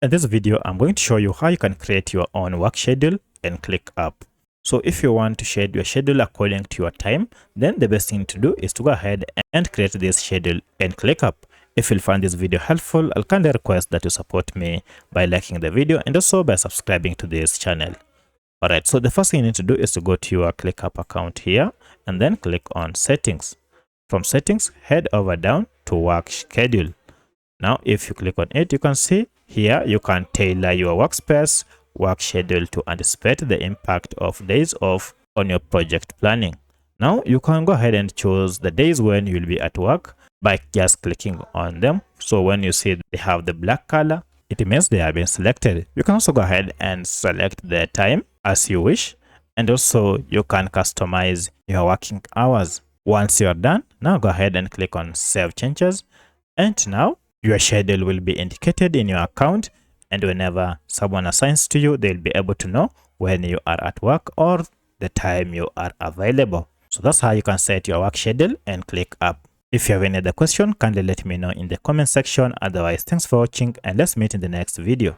In this video, I'm going to show you how you can create your own work schedule in ClickUp. So if you want to shade your schedule according to your time, then the best thing to do is to go ahead and create this schedule in ClickUp. If you find this video helpful, I'll kindly request that you support me by liking the video and also by subscribing to this channel. Alright, so the first thing you need to do is to go to your ClickUp account here and then click on settings. From settings, head over down to work schedule. Now, if you click on it, you can see here you can tailor your workspace work schedule to anticipate the impact of days off on your project planning. Now, you can go ahead and choose the days when you'll be at work by just clicking on them. So when you see they have the black color, it means they have been selected. You can also go ahead and select the time as you wish, and also you can customize your working hours. Once you're done, now go ahead and click on save changes, and now your schedule will be indicated in your account, and whenever someone assigns to you, they'll be able to know when you are at work or the time you are available. So that's how you can set your work schedule and ClickUp. If you have any other question, kindly let me know in the comment section. Otherwise, thanks for watching and let's meet in the next video.